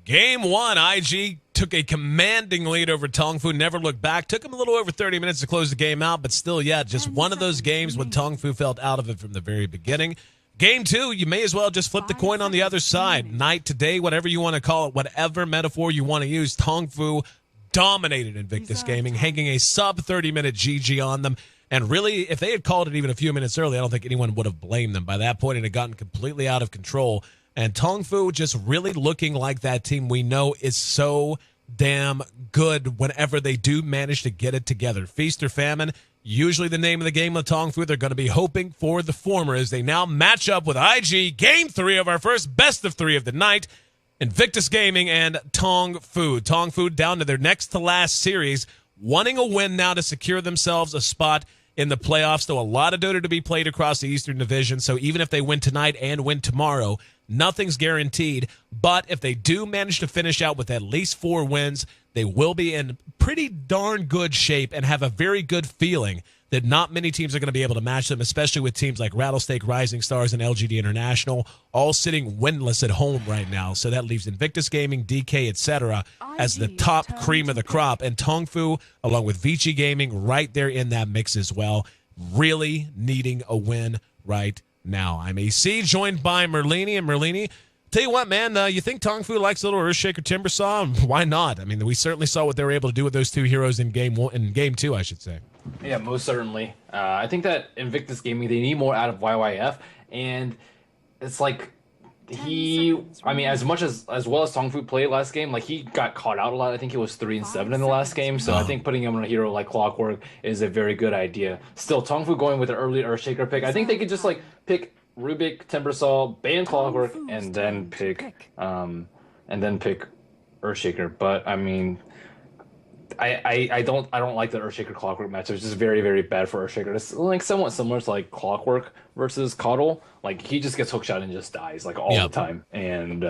Game 1, IG took a commanding lead over TongFu, never looked back. Took him a little over 30 minutes to close the game out, but still, yeah, just one of those games when TongFu felt out of it from the very beginning. Game 2, you may as well just flip the coin on the other side. Night to day, whatever you want to call it, whatever metaphor you want to use, TongFu dominated Invictus Gaming, hanging a sub-30-minute GG on them. And really, if they had called it even a few minutes early, I don't think anyone would have blamed them. By that point, it had gotten completely out of control. And TongFu just really looking like that team we know is so damn good whenever they do manage to get it together. Feast or famine, usually the name of the game with TongFu. They're going to be hoping for the former as they now match up with IG. Game 3 of our first best of 3 of the night. Invictus Gaming and TongFu. TongFu down to their next to last series, wanting a win now to secure themselves a spot in the playoffs. Though a lot of Dota to be played across the Eastern Division, so even if they win tonight and win tomorrow, nothing's guaranteed. But if they do manage to finish out with at least 4 wins, they will be in pretty darn good shape and have a very good feeling that not many teams are going to be able to match them, especially with teams like Rattlesnake, Rising Stars, and LGD International all sitting winless at home right now. So that leaves Invictus Gaming, DK, etc. as the top cream of the crop. And TongFu, along with Vici Gaming, right there in that mix as well, really needing a win right now. I'm AC, joined by Merlini. And Merlini, tell you what, man, you think TongFu likes a little Earthshaker Timbersaw? Why not? I mean, we certainly saw what they were able to do with those 2 heroes in game 2, I should say. Yeah, most certainly. I think that Invictus Gaming, they need more out of YYF, and it's like as much as well as TongFu played last game, like he got caught out a lot. I think he was 3-7 in the last game, so I think putting him on a hero like Clockwork is a very good idea. Still, TongFu going with an early Earthshaker pick, I think they could just like pick Rubik, Timbersaw, ban Clockwork, and then pick Earthshaker. But I mean, I don't like the Earthshaker Clockwork match. It's just very, very bad for Earthshaker. It's like somewhat similar to like Clockwork versus Coddle. Like he just gets hookshot and just dies like all the time. And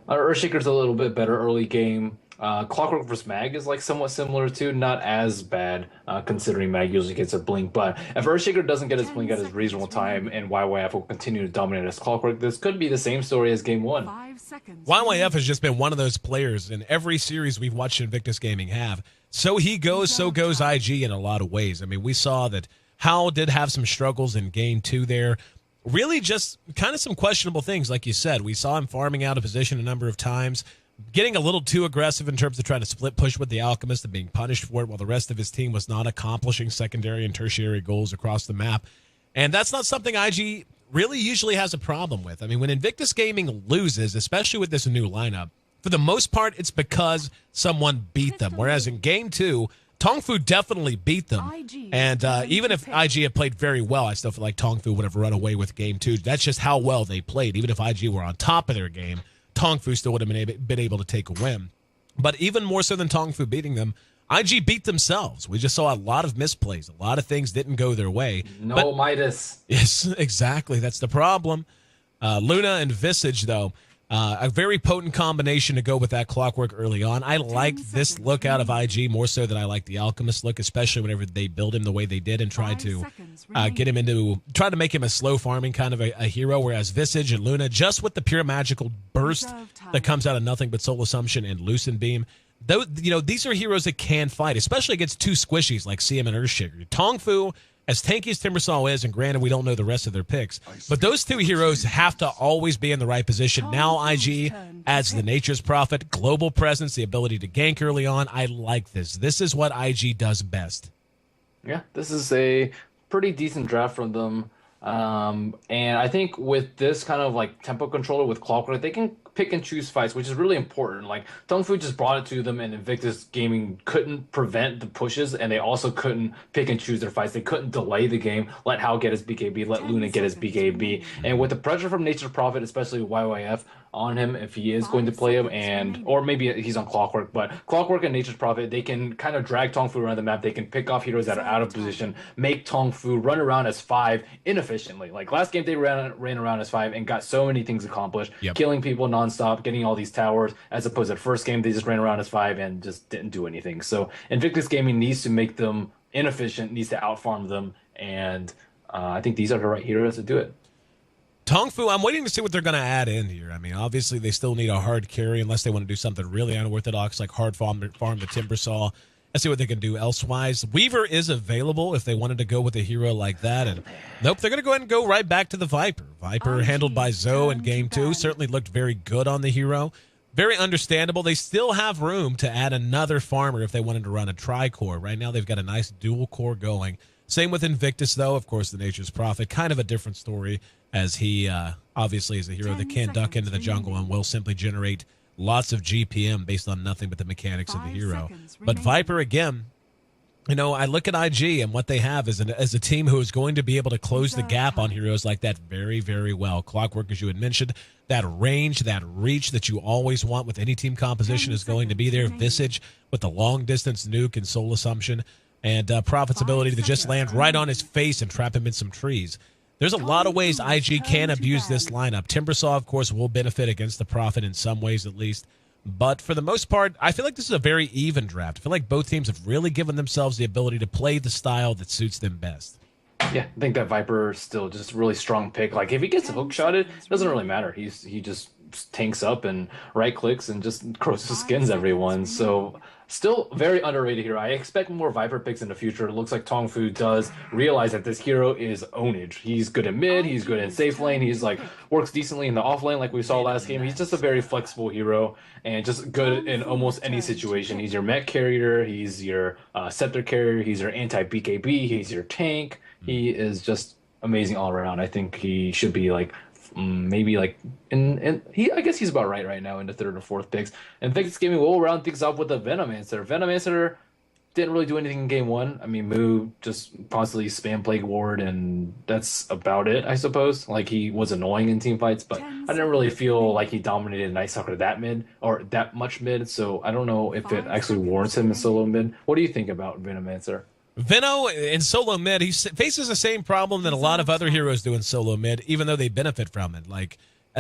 Earthshaker's a little bit better early game. Clockwork versus Mag is like somewhat similar too, not as bad considering Mag usually gets a blink. But if Earthshaker doesn't get his blink at his reasonable time and YYF will continue to dominate as Clockwork, this could be the same story as game 1. YYF has just been one of those players in every series we've watched Invictus Gaming have. So he goes, so goes IG in a lot of ways. I mean, we saw that Howell did have some struggles in game 2 there. Really just kind of some questionable things, like you said. We saw him farming out of position a number of times, getting a little too aggressive in terms of trying to split push with the Alchemist and being punished for it while the rest of his team was not accomplishing secondary and tertiary goals across the map. And that's not something IG really usually has a problem with. I mean, when Invictus Gaming loses, especially with this new lineup, for the most part, it's because someone beat them. Whereas in game 2, TongFu definitely beat them. And even if IG had played very well, I still feel like TongFu would have run away with game 2. That's just how well they played. Even if IG were on top of their game, TongFu still would have been able to take a win. But even more so than TongFu beating them, IG beat themselves. We just saw a lot of misplays. A lot of things didn't go their way. Midas. Yes, exactly. That's the problem. Luna and Visage, though, a very potent combination to go with that Clockwork early on. I like this look out of IG more so than I like the Alchemist look, especially whenever they build him the way they did and try to get him into, try to make him a slow farming kind of a hero, whereas Visage and Luna, just with the pure magical burst that comes out of nothing but Soul Assumption and Lucent Beam, these are heroes that can fight, especially against 2 squishies like CM and Earthshaker. TongFu, as tanky as Timbersaw is, and granted we don't know the rest of their picks, but those 2 heroes have to always be in the right position. Now IG adds the Nature's Prophet, global presence, the ability to gank early on. I like this. This is what IG does best. Yeah, this is a pretty decent draft from them. And I think with this kind of like tempo controller with Clockwork, they can pick and choose fights, which is really important. Like TongFu just brought it to them, and Invictus Gaming couldn't prevent the pushes, and they also couldn't pick and choose their fights. They couldn't delay the game, let Hal get his BKB, let Luna get his BKB. And with the pressure from Nature's Prophet, especially YYF on him, if he is going to play him, or maybe he's on Clockwork, but Clockwork and Nature's Prophet, they can kind of drag TongFu around the map. They can pick off heroes that are out of position, make TongFu run around as 5 inefficiently. Like last game, they ran around as 5 and got so many things accomplished, killing people nonstop, getting all these towers, as opposed to the first game, they just ran around as 5 and just didn't do anything. So Invictus Gaming needs to make them inefficient, needs to outfarm them, and I think these are the right heroes to do it. TongFu, I'm waiting to see what they're going to add in here. I mean, obviously they still need a hard carry unless they want to do something really unorthodox like hard farm the Timbersaw. Let's see what they can do elsewise. Weaver is available if they wanted to go with a hero like that. And nope, they're going to go ahead and go right back to the Viper. Viper handled by Zoe in Game 2. Certainly looked very good on the hero. Very understandable. They still have room to add another farmer if they wanted to run a tri-core. Right now they've got a nice dual core going. Same with Invictus, though. Of course, the Nature's Prophet. Kind of a different story as he obviously is a hero that can duck into the jungle and will simply generate lots of GPM based on nothing but the mechanics of the hero. But Viper, again, you know, I look at IG and what they have as a team who is going to be able to close the gap on heroes like that very, very well. Clockwork, as you had mentioned, that range, that reach that you always want with any team composition is going to be there. Visage with the long-distance nuke and Soul Assumption, and Prophet's ability to just land right on his face and trap him in some trees. There's a lot of ways IG can abuse this lineup. Timbersaw, of course, will benefit against the Prophet in some ways at least. But for the most part, I feel like this is a very even draft. I feel like both teams have really given themselves the ability to play the style that suits them best. Yeah, I think that Viper is still just a really strong pick. Like, if he gets hook shotted, it doesn't really matter. He just tanks up and right clicks and just crosses skins everyone. So still very underrated here. I expect more Viper picks in the future. It looks like TongFu does realize that this hero is ownage. He's good at mid, he's good in safe lane, he's like works decently in the off lane like we saw last game. He's just a very flexible hero and just good in almost any situation. He's your mech carrier, he's your scepter carrier, he's your anti-BKB, he's your tank. He is just amazing all around. I think he should be like maybe like I guess he's about right now in the third or fourth picks. And Victus Gaming will round things off with a Venomancer. Venomancer didn't really do anything in game one. I mean, Moo just constantly spam Plague Ward, and that's about it, I suppose. Like, he was annoying in team fights, but I didn't really feel like he dominated Night Stalker that mid or that much mid. So I don't know if it actually warrants him in solo mid. What do you think about Venomancer? Veno in solo mid, he faces the same problem that a lot of other heroes do in solo mid, even though they benefit from it. Like,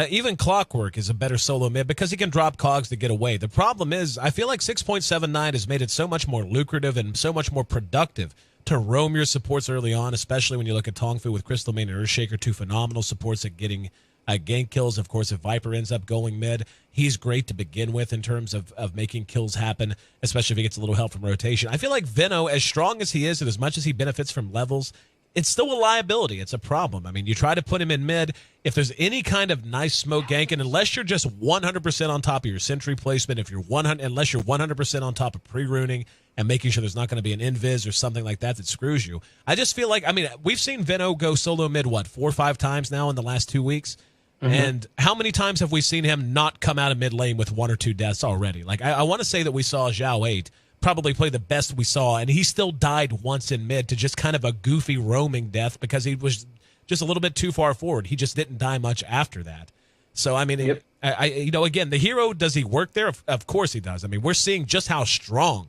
even Clockwork is a better solo mid because he can drop cogs to get away. The problem is, I feel like 6.79 has made it so much more lucrative and so much more productive to roam your supports early on, especially when you look at TongFu with Crystal Main and Earthshaker, two phenomenal supports at getting gank kills. Of course, if Viper ends up going mid, he's great to begin with in terms of making kills happen, especially if he gets a little help from rotation. I feel like Veno, as strong as he is and as much as he benefits from levels, it's still a liability. It's a problem. I mean, you try to put him in mid, if there's any kind of nice smoke ganking, unless you're just 100% on top of your sentry placement, unless you're 100% on top of pre-runing and making sure there's not going to be an invis or something like that screws you. I just feel like, I mean, we've seen Veno go solo mid, 4 or 5 times now in the last 2 weeks? And how many times have we seen him not come out of mid lane with 1 or 2 deaths already? Like, I want to say that we saw Zhao 8 probably play the best we saw, and he still died once in mid to just kind of a goofy roaming death because he was just a little bit too far forward. He just didn't die much after that. So, I mean, again, the hero, does he work there? Of course he does. I mean, we're seeing just how strong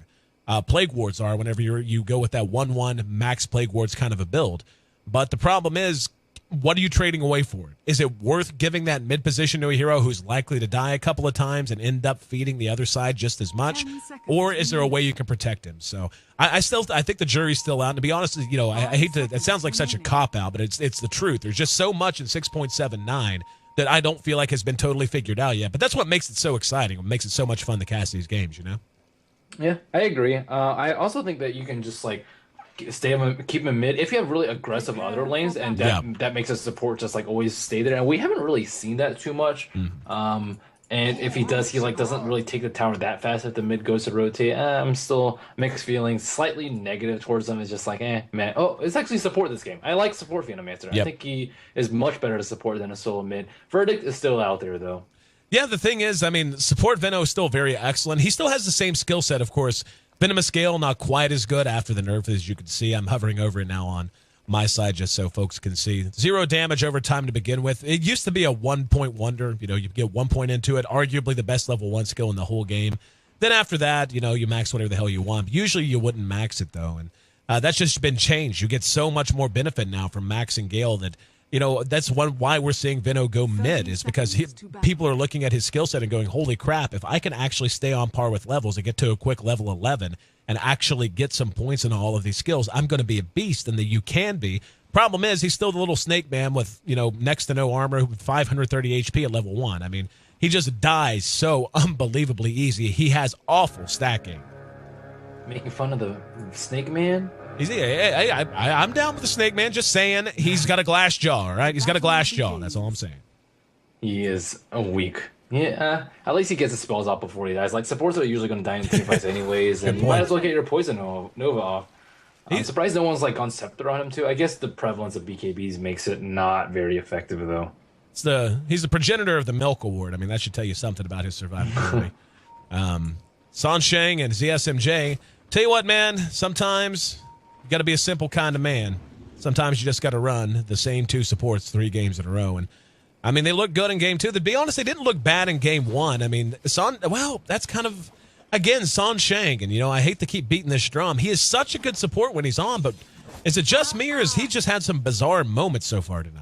Plague Wards are whenever you go with that 1-1 max Plague Wards kind of a build. But the problem is, what are you trading away for? Is it worth giving that mid position to a hero who's likely to die a couple of times and end up feeding the other side just as much? Or is there a way you can protect him? So I think the jury's still out. And to be honest, you know, I hate to, it sounds like such a cop-out, but it's the truth. There's just so much in 6.79 that I don't feel like has been totally figured out yet. But that's what makes it so exciting. What makes it so much fun to cast these games, you know? Yeah, I agree. I also think that you can just like keep him in mid if you have really aggressive other lanes, and that makes us support just like always stay there. And we haven't really seen that too much. And if he does, he like doesn't really take the tower that fast if the mid goes to rotate. I'm still mixed feelings, slightly negative towards him. It's just like, man. Oh, it's actually support this game. I like support Venomancer. I think he is much better to support than a solo mid. Verdict is still out there though. Yeah, the thing is, I mean, support Veno is still very excellent. He still has the same skill set, of course. Venomous Gale, not quite as good after the nerf, as you can see. I'm hovering over it now on my side just so folks can see. 0 damage over time to begin with. It used to be a 1-point wonder. You know, you get 1 point into it, arguably the best level 1 skill in the whole game. Then after that, you know, you max whatever the hell you want. Usually you wouldn't max it, though, and that's just been changed. You get so much more benefit now from maxing Gale that, you know, that's why we're seeing Veno go mid, is because people are looking at his skill set and going, holy crap, if I can actually stay on par with levels and get to a quick level 11 and actually get some points in all of these skills, I'm going to be a beast. And that you can be, Problem is, he's still the little snake man with, next to no armor with 530 HP at level 1. I mean, he just dies so unbelievably easy. He has awful stacking. Making fun of the snake man? I'm down with the snake man. Just saying he's got a glass jaw, right? He's got a glass jaw. That's all I'm saying. He is weak. Yeah, at least he gets his spells off before he dies. Like, supports are usually going to die in team fights anyways, and you might as well get your Poison Nova off. I'm surprised no one's like gone Scepter on him too. I guess the prevalence of BKBs makes it not very effective though. He's the progenitor of the Milk Award. I mean, that should tell you something about his survivability. Sansheng and ZSMJ. Tell you what, man, sometimes you got to be a simple kind of man. Sometimes you just got to run the same 2 supports 3 games in a row. And I mean, they look good in game 2. To be honest, they didn't look bad in game 1. I mean, that's kind of, again, Sansheng. And, I hate to keep beating this drum. He is such a good support when he's on, but is it just me or has he just had some bizarre moments so far tonight?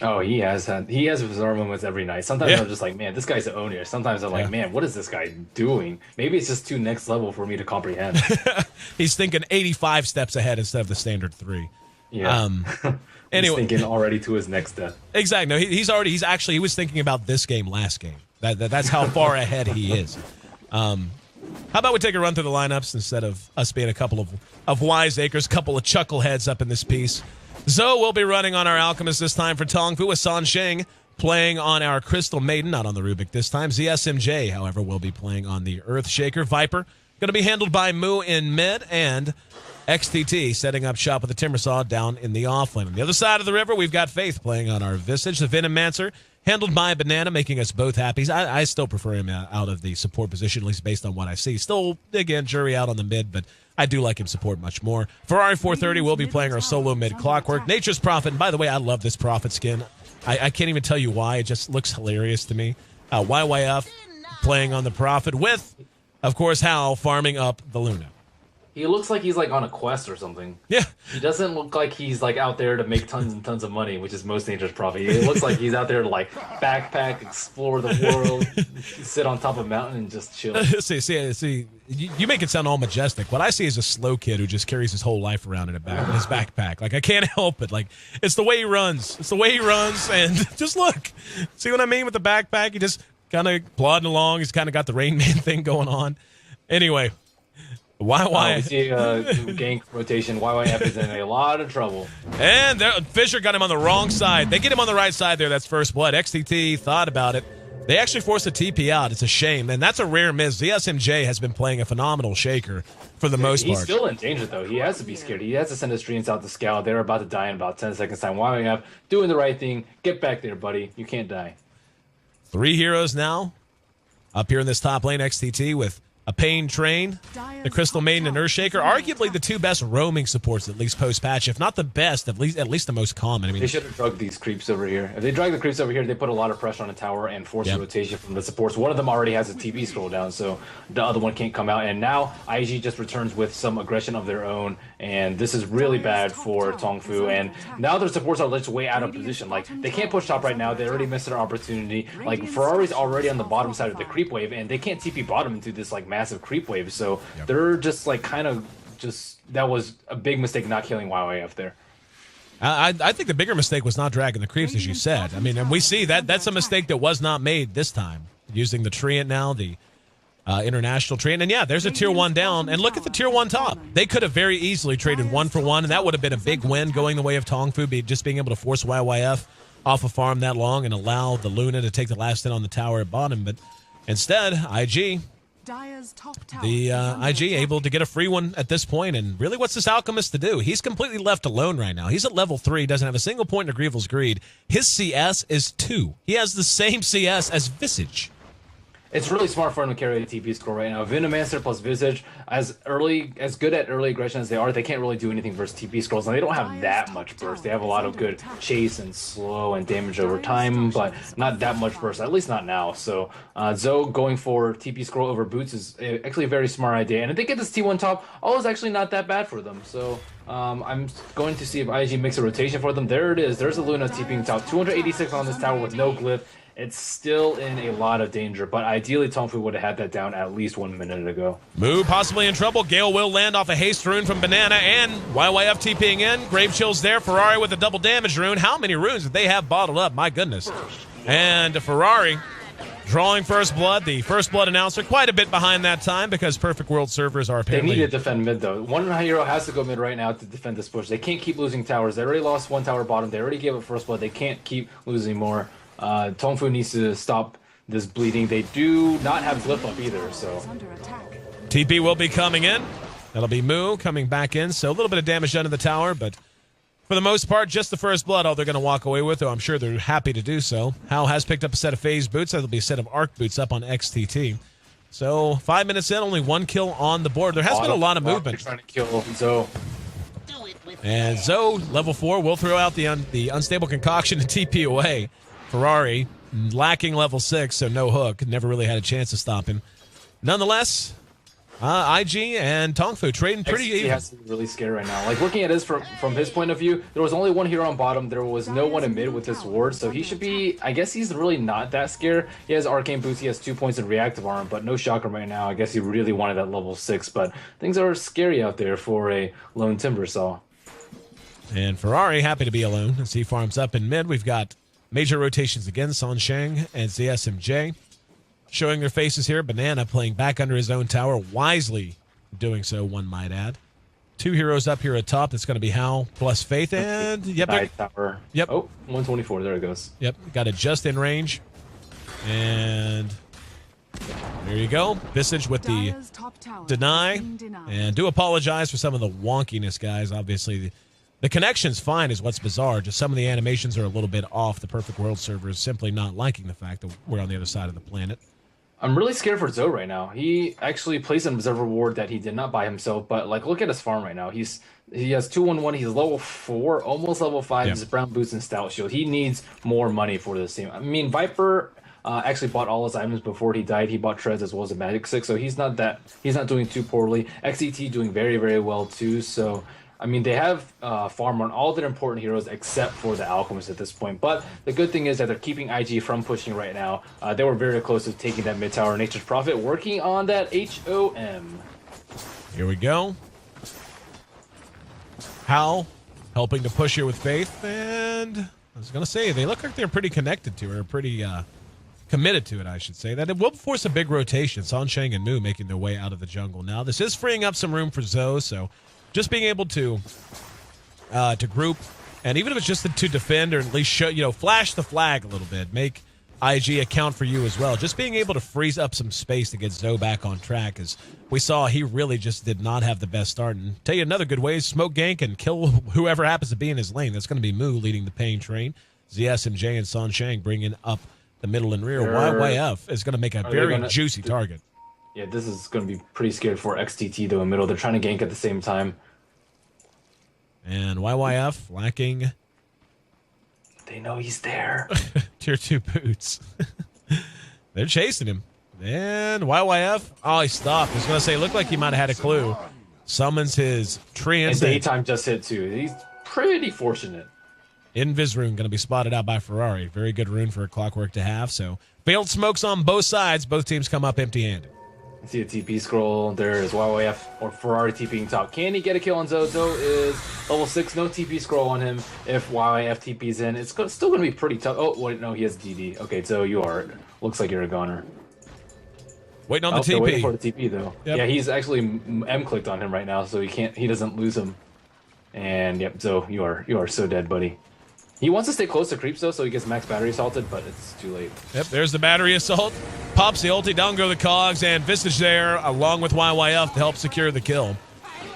Oh, he has bizarre moments every night. Sometimes I'm just like, man, this guy's the owner. Sometimes I'm like, man, what is this guy doing? Maybe it's just too next level for me to comprehend. He's thinking 85 steps ahead instead of the standard 3. Yeah. Anyway, he's thinking already to his next step. Exactly. No, he was thinking about this game, last game. That's how far ahead he is. How about we take a run through the lineups instead of us being a couple of wiseacres, couple of chuckleheads up in this piece. Zoe will be running on our Alchemist this time for TongFu, with Sansheng playing on our Crystal Maiden, not on the Rubik this time. ZSMJ, however, will be playing on the Earthshaker. Viper going to be handled by Moo in mid, and XTT setting up shop with the Timbersaw down in the offlane. On the other side of the river, we've got Faith playing on our Visage. The Venomancer handled by Banana, making us both happy. I still prefer him out of the support position, at least based on what I see. Still, again, jury out on the mid, but I do like him support much more. Ferrari 430 will be playing our solo mid Clockwork. Nature's Prophet, and by the way, I love this Prophet skin. I can't even tell you why. It just looks hilarious to me. YYF playing on the Prophet with, of course, Hal farming up the Luna. He looks like he's like on a quest or something. Yeah. He doesn't look like he's like out there to make tons and tons of money, which is most Nature's Prophet. It looks like he's out there to like backpack, explore the world, sit on top of a mountain and just chill. see, you make it sound all majestic. What I see is a slow kid who just carries his whole life around in his backpack. Like, I can't help it. Like, it's the way he runs. And just look. See what I mean with the backpack? He just kind of plodding along. He's kind of got the Rain Man thing going on. Anyway. We see gank rotation. YYF is in a lot of trouble. And Fisher got him on the wrong side. They get him on the right side there. That's first blood. XTT thought about it. They actually forced a TP out. It's a shame. And that's a rare miss. The SMJ has been playing a phenomenal shaker for the most part. He's still in danger, though. He has to be scared. He has to send his streams out to scout. They're about to die in about 10 seconds time. YYF doing the right thing. Get back there, buddy. You can't die. 3 heroes now up here in this top lane. XTT with a Pain Train, the Crystal Maiden, and Earthshaker, arguably the 2 best roaming supports, at least post-patch. If not the best, at least the most common. I mean, they should have drugged these creeps over here. If they drag the creeps over here, they put a lot of pressure on the tower and force a rotation from the supports. One of them already has a TP scroll down, so the other one can't come out. And now IG just returns with some aggression of their own, and this is really bad for TongFu. And now their supports are just way out of position. Like, they can't push top right now. They already missed their opportunity. Like, Ferrari's already on the bottom side of the creep wave, and they can't TP bottom into this like massive creep wave. So they're just like that was a big mistake not killing YYF there. I think the bigger mistake was not dragging the creeps, as you said. I mean, and we see that's a mistake that was not made this time. Using the Treant now, the international Treant. And yeah, there's a tier 1 down. And look at the tier 1 top. They could have very easily traded 1 for 1, and that would have been a big win going the way of TongFu, just being able to force YYF off a farm that long and allow the Luna to take the last hit on the tower at bottom. But instead, IG... The IG able to get a free one at this point, and really what's this Alchemist to do? He's completely left alone right now. He's at level 3, doesn't have a single point in Agreeable's Greed. His CS is 2. He has the same CS as Visage. It's really smart for him to carry the TP score right now. Venomancer plus Visage, as good at early aggression as they can't really do anything versus TP scrolls. And they don't have that much burst. They have a lot of good chase and slow and damage over time, but not that much burst, at least not now. So Zoe going for TP scroll over boots is actually a very smart idea. And if they get this T1 top, all is actually not that bad for them. So I'm going to see if IG makes a rotation for them. There it is. There's a Luna TPing top. 286 on this tower with no glyph. it's still in a lot of danger. But ideally, TongFu would have had that down at least 1 minute ago. Moo possibly in trouble. Gale will land off a haste rune from Banana, and YYF TPing in. Grave Chill's there. Ferrari with a double damage rune. How many runes did they have bottled up? My goodness. And Ferrari drawing first blood. The first blood announcer quite a bit behind that time because Perfect World servers are apparently... They need to defend mid, though. One hero has to go mid right now to defend this push. They can't keep losing towers. They already lost one tower bottom. They already gave up first blood. They can't keep losing more. TongFu needs to stop this bleeding. They do not have Glyph up either, so... TP will be coming in. That'll be Moo coming back in. So a little bit of damage done to the tower, but for the most part, just the first blood, all they're going to walk away with, though I'm sure they're happy to do so. Hal has picked up a set of phase boots. That'll be a set of arc boots up on XTT. So 5 minutes in, only one kill on the board. There has been a lot of movement. Trying to kill Zoe. And Zoe, level 4, will throw out the unstable concoction and TP away. Ferrari, lacking level 6, so no hook. Never really had a chance to stop him. Nonetheless, IG and TongFu trading pretty XTT even. has to be really scared right now. Like, looking at this from his point of view, there was only one hero on bottom. There was no one in mid with this ward, so he should be... I guess he's really not that scared. He has arcane boots. He has 2 points in reactive armor, but no chakra right now. I guess he really wanted that level 6, but things are scary out there for a lone Timbersaw. And Ferrari happy to be alone as he farms up in mid. We've got major rotations again. Sansheng and ZSMJ showing their faces here. Banana playing back under his own tower, wisely doing so, one might add. 2 heroes up here at top. That's going to be Hal plus Faith. And yep, tower. Yep. Oh, 124. There it goes. Yep, got it just in range. And there you go. Visage with the deny. And do apologize for some of the wonkiness, guys. Obviously, the connection's fine is what's bizarre. Just some of the animations are a little bit off. The Perfect World server is simply not liking the fact that we're on the other side of the planet. I'm really scared for Zoe right now. He actually plays an observer ward that he did not buy himself, but like, look at his farm right now. He has 2-1-1. He's level 4, almost level 5. Yeah. He's brown boots and stout shield. He needs more money for this team. I mean, Viper actually bought all his items before he died. He bought treads as well as a magic 6, so he's not doing too poorly. XET doing very, very well too. So I mean, they have farm on all their important heroes except for the Alchemist at this point. But the good thing is that they're keeping IG from pushing right now. They were very close to taking that mid tower. Nature's Prophet working on that HOM. Here we go. Hal helping to push here with Faith. And I was going to say, they look like they're pretty connected to her, pretty committed to it, I should say. That it will force a big rotation. Sansheng and Moo making their way out of the jungle now. This is freeing up some room for Zoe, so just being able to group, and even if it's just to defend or at least show, flash the flag a little bit, make IG account for you as well. Just being able to freeze up some space to get Zoe back on track, as we saw he really just did not have the best start. And tell you another good way is smoke gank and kill whoever happens to be in his lane. That's going to be Moo leading the paying train. ZSMJ and Sansheng bringing up the middle and rear. YYF is going to make a very juicy target. Yeah, this is going to be pretty scared for XTT, though, in middle. They're trying to gank at the same time. And YYF lacking... They know he's there. Tier 2 boots. They're chasing him. And YYF... Oh, he stopped. I was going to say, it looked like he might have had a clue. Summons his tree and daytime just hit, too. He's pretty fortunate. Invis rune going to be spotted out by Ferrari. Very good rune for a Clockwork to have. So, failed smokes on both sides. Both teams come up empty-handed. See a TP scroll. There's YYF or Ferrari TPing top. Can he get a kill on Zoe? Zoe is level 6. No TP scroll on him. If YYF TP's in, it's still going to be pretty tough. Oh, wait, no, he has DD. Okay, Zoe, you are. Looks like you're a goner. Waiting on the TP. Waiting for the TP, though. Yep. Yeah, he's actually M-clicked on him right now, so he doesn't lose him. And, yep, Zoe, you are so dead, buddy. He wants to stay close to creeps, though, so he gets max battery assaulted, but it's too late. Yep, there's the battery assault. Pops the ulti, down go the cogs, and Visage there, along with YYF, to help secure the kill.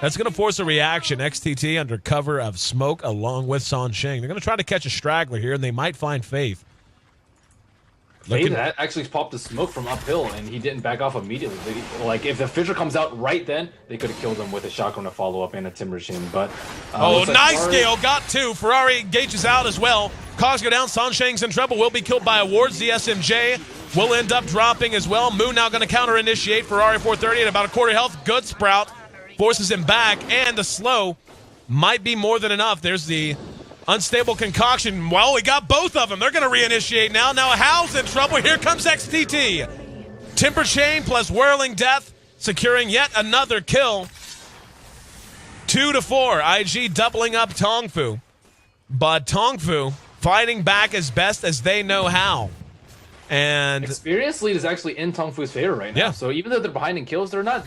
That's going to force a reaction. XTT under cover of smoke, along with Sansheng. They're going to try to catch a straggler here, and they might find Faith. Faith actually popped the smoke from uphill, and he didn't back off immediately. Like, if the Fissure comes out right then, they could have killed him with a shotgun to follow up and a Timber Shin. But nice scale, got 2. Ferrari engages out as well. Cogs go down. Sansheng's in trouble. Will be killed by a ward. ZSMJ will end up dropping as well. Moo now going to counter initiate. Ferrari 430 at about a quarter health. Good Sprout forces him back, and the slow might be more than enough. There's the Unstable concoction. Well, we got both of them. They're going to reinitiate now. Now Hal's in trouble. Here comes XTT. Timber Chain plus Whirling Death, securing yet another kill. 2-4. IG doubling up TongFu. But TongFu fighting back as best as they know how. And experience lead is actually in TongFu's favor right now. Yeah. So even though they're behind in kills, they're not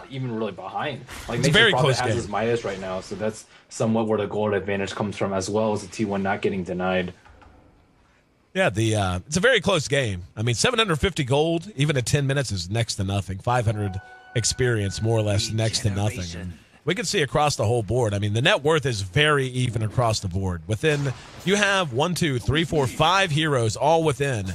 even really behind. Like it's a very probably close has game. his Midas right now, so that's somewhat where the gold advantage comes from, as well as the T1 not getting denied. Yeah, it's a very close game. I mean, 750 gold, even at 10 minutes, is next to nothing. 500 experience, more or less, next to nothing. And we can see across the whole board. I mean, the net worth is very even across the board. You have 1, 2, 3, 4, 5 heroes all within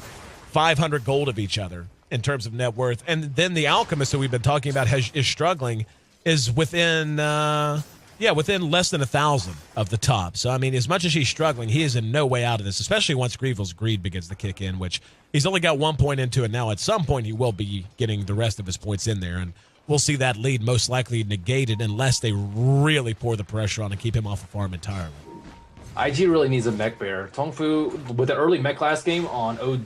500 gold of each other in terms of net worth. And then the Alchemist that we've been talking about is struggling, is within less than 1,000 of the top. So, I mean, as much as he's struggling, he is in no way out of this, especially once Grievel's greed begins to kick in, which he's only got 1 point into it now. At some point, he will be getting the rest of his points in there, and we'll see that lead most likely negated unless they really pour the pressure on and keep him off the farm entirely. IG really needs a mech bear. TongFu, with the early mech last game on Viper,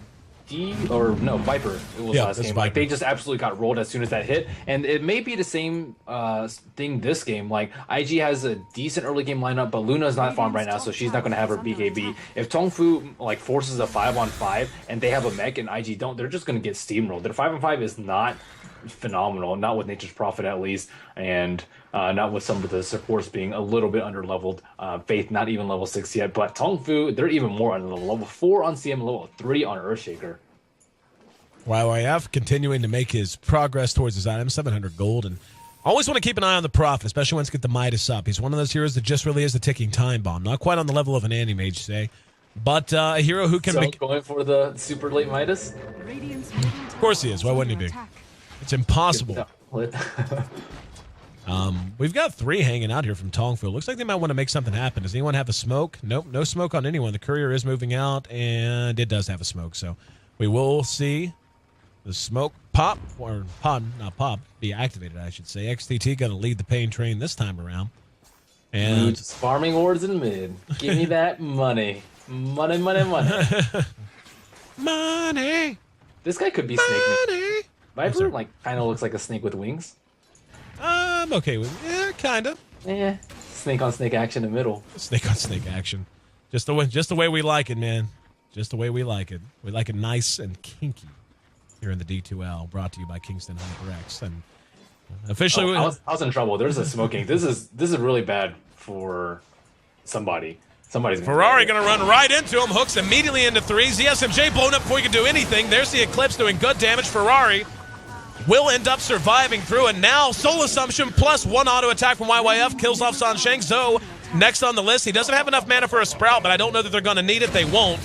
it was last game. Like, they just absolutely got rolled as soon as that hit, and it may be the same thing this game. Like, IG has a decent early game lineup, but Luna's not farmed right now, so she's not going to have her BKB. If TongFu like forces a 5-on-5 and they have a mech and IG don't, they're just going to get steamrolled. Their 5-on-5 is not phenomenal, not with Nature's Prophet at least, and not with some of the supports being a little bit under leveled. Faith not even level 6 yet, but TongFu, they're even more under level 4 on CM, level 3 on Earthshaker. YYF continuing to make his progress towards his item, 700 gold, and always want to keep an eye on the Prophet, especially once get the Midas up. He's one of those heroes that just really is the ticking time bomb. Not quite on the level of an Anti-Mage, say, but a hero who can going for the super late Midas? Of course he is. Why wouldn't he be? It's impossible. We've got 3 hanging out here from TongFu. Looks like they might want to make something happen. Does anyone have a smoke? Nope, no smoke on anyone. The courier is moving out, and it does have a smoke. So we will see the smoke pop, or not pop, be activated, I should say. XTT going to lead the pain train this time around. And just farming wards in mid. Give me that money. Money. Money. This guy could be Snake. Viper, like, kind of looks like a snake with wings. I'm okay with it. Yeah, kind of. Yeah, snake on snake action in the middle. Snake on snake action. Just the way we like it, man. Just the way we like it. We like it nice and kinky here in the D2L, brought to you by Kingston HyperX. And officially, I was in trouble. There's a smoking. This is really bad for somebody. Somebody's Ferrari going to run right into him. Hooks immediately into 3s. The SMJ blown up before he can do anything. There's the Eclipse doing good damage. Ferrari will end up surviving through, and now Soul Assumption plus 1 auto attack from YYF kills off Sansheng. Zoe next on the list. He doesn't have enough mana for a Sprout, but I don't know that they're going to need it. They won't.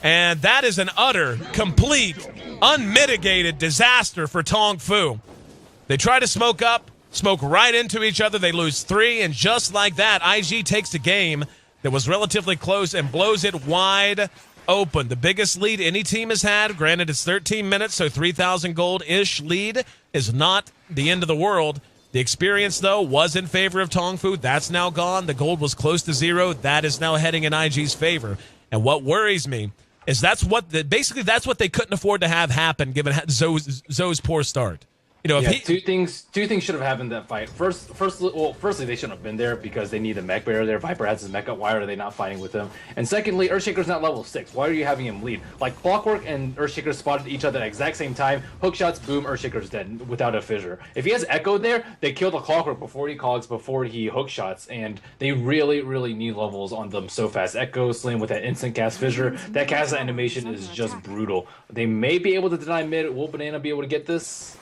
And that is an utter, complete, unmitigated disaster for TongFu. They try to smoke up, smoke right into each other. They lose 3, and just like that, IG takes the game that was relatively close and blows it wide open. The biggest lead any team has had. Granted, it's 13 minutes, so 3,000 gold-ish lead is not the end of the world. The experience, though, was in favor of TongFu. That's now gone. The gold was close to 0. That is now heading in IG's favor. And what worries me is that's what they couldn't afford to have happen given Zoe's poor start. You know, two things should have happened in that fight. Firstly, they shouldn't have been there because they need a mech bearer there. Viper has his mech up. Why are they not fighting with him? And secondly, Earthshaker's not level 6. Why are you having him lead? Like, Clockwork and Earthshaker spotted each other at the exact same time. Hook shots, boom, Earthshaker's dead without a fissure. If he has Echo there, they kill the Clockwork before he cogs, before he hook shots, and they really, really need levels on them so fast. Echo Slam with that instant cast fissure. That cast animation is just brutal. They may be able to deny mid. Will Banana be able to get this?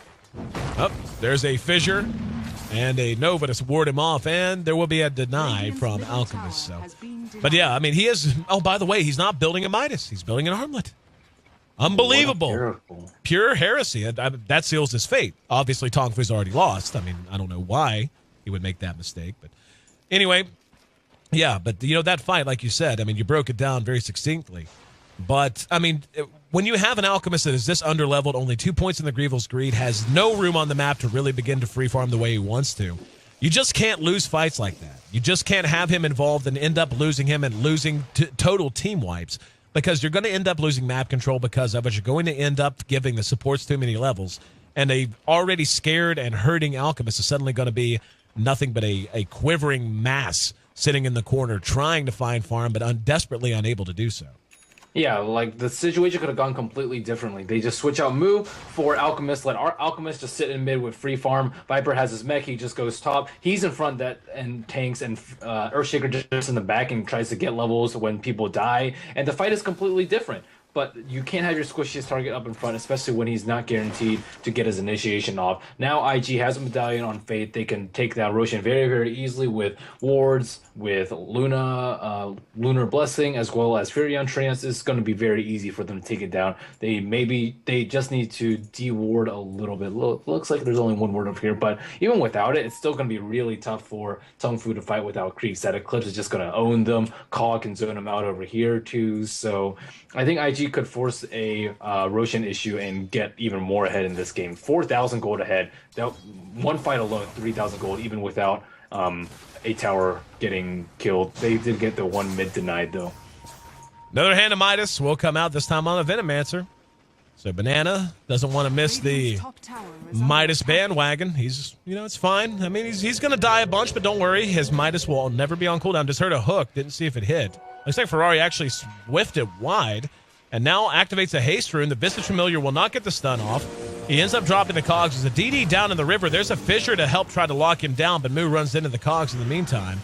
Oh, there's a fissure and a Nova to ward him off, and there will be a deny from Alchemist. So, but yeah, I mean, he is. Oh, by the way, he's not building a Midas; he's building an armlet. Unbelievable, pure heresy. That seals his fate. Obviously, TongFu's already lost. I mean, I don't know why he would make that mistake, but anyway, yeah. But you know that fight, like you said, I mean, you broke it down very succinctly. But, I mean, when you have an Alchemist that is this underleveled, only 2 points in the Grievel's Greed, has no room on the map to really begin to free farm the way he wants to, You just can't lose fights like that. You just can't have him involved and end up losing him and losing total team wipes, because you're going to end up losing map control because of it. You're going to end up giving the supports too many levels, and a already scared and hurting Alchemist is suddenly going to be nothing but a quivering mass sitting in the corner trying to find farm, but desperately unable to do so. Yeah, like the situation could have gone completely differently. They just switch out Mu for Alchemist, let our Alchemist just sit in mid with free farm. Viper has his mech, he just goes top. He's in front and tanks, and Earthshaker just in the back and tries to get levels when people die. And the fight is completely different. But you can't have your squishiest target up in front, especially when he's not guaranteed to get his initiation off. Now IG has a medallion on Fate. They can take down Roshan very, very easily with wards, with Luna, Lunar Blessing, as well as Furion Trance. It's going to be very easy for them to take it down. They just need to de-ward a little bit. Looks like there's only one ward up here, but even without it, it's still going to be really tough for TongFu to fight without creeps. That Eclipse is just going to own them. Caw can zone them out over here too. So I think IG could force a Roshan issue and get even more ahead in this game. 4,000 gold ahead. That one fight alone, 3,000 gold, even without a tower getting killed. They did get the one mid denied though. Another hand of Midas will come out, this time on a Venomancer. So Banana doesn't want to miss the Midas bandwagon. He's, it's fine. I mean, he's going to die a bunch, but don't worry. His Midas will never be on cooldown. Just heard a hook. Didn't see if it hit. Looks like Ferrari actually whiffed it wide. And now activates a haste rune. The Visage Familiar will not get the stun off. He ends up dropping the cogs. There's a DD down in the river. There's a Fissure to help try to lock him down, but Mu runs into the cogs in the meantime.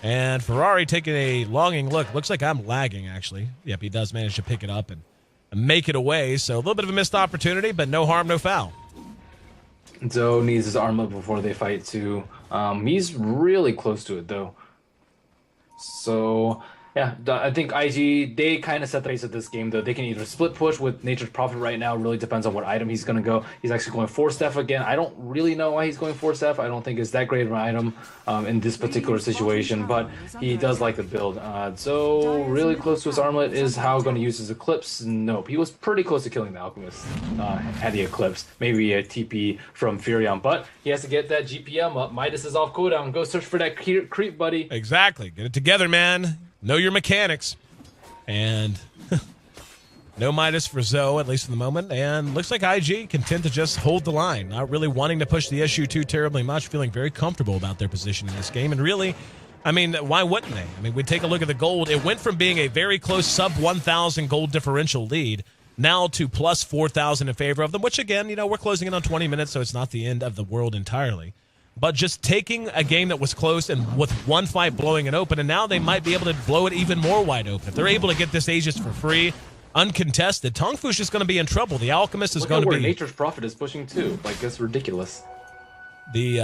And Ferrari taking a longing look. Looks like I'm lagging, actually. Yep, he does manage to pick it up and make it away. So a little bit of a missed opportunity, but no harm, no foul. Zoe needs his arm up before they fight, too. He's really close to it, though. So yeah, I think IG, they kind of set the pace of this game, though. They can either split push with Nature's Prophet right now. It really depends on what item he's going to go. He's actually going Force Staff again. I don't really know why he's going Force Staff. I don't think it's that great of an item in this particular situation, but he does like the build. So really close to his armlet is how going to use his Eclipse. Nope, he was pretty close to killing the Alchemist had the Eclipse. Maybe a TP from Furion, but he has to get that GPM up. Midas is off cooldown. Go search for that creep, buddy. Exactly. Get it together, man. Know your mechanics. And no Midas for Zoe, at least for the moment. And looks like IG content to just hold the line. Not really wanting to push the issue too terribly much. Feeling very comfortable about their position in this game. And really, I mean, why wouldn't they? I mean, we take a look at the gold. It went from being a very close sub 1,000 gold differential lead now to plus 4,000 in favor of them. Which, again, we're closing in on 20 minutes, so it's not the end of the world entirely. But just taking a game that was close and with one fight blowing it open, and now they might be able to blow it even more wide open. If they're able to get this Aegis for free, uncontested, TongFu's just going to be in trouble. The Alchemist is going to be... Nature's Prophet is pushing too. Like, that's ridiculous. The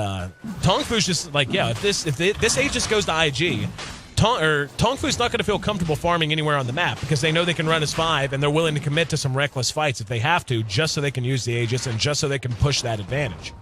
TongFu's just like, yeah, if this Aegis goes to IG, TongFu's not going to feel comfortable farming anywhere on the map because they know they can run as 5 and they're willing to commit to some reckless fights if they have to, just so they can use the Aegis and just so they can push that advantage.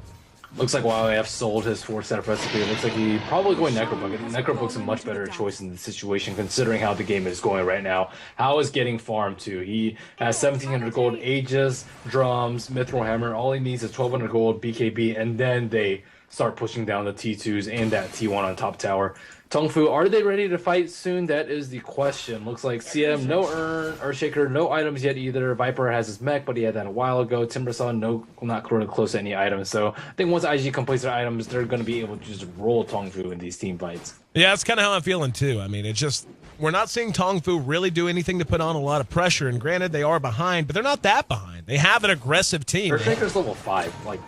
Looks like YYF sold his 4-step recipe. It looks like he probably going Necrobook. Necrobook's a much better choice in the situation considering how the game is going right now. How is getting farmed too? He has 1,700 gold, Aegis, drums, Mithril Hammer. All he needs is 1,200 gold, BKB, and then they start pushing down the T2s and that T1 on top tower. TongFu, are they ready to fight soon? That is the question. Looks like CM, no Earthshaker, no items yet either. Viper has his mech, but he had that a while ago. Timbersaw, not close to any items. So I think once IG completes their items, they're going to be able to just roll TongFu in these team fights. Yeah, that's kind of how I'm feeling too. I mean, it's just, we're not seeing TongFu really do anything to put on a lot of pressure. And granted, they are behind, but they're not that behind. They have an aggressive team. Earthshaker's level 5. Like,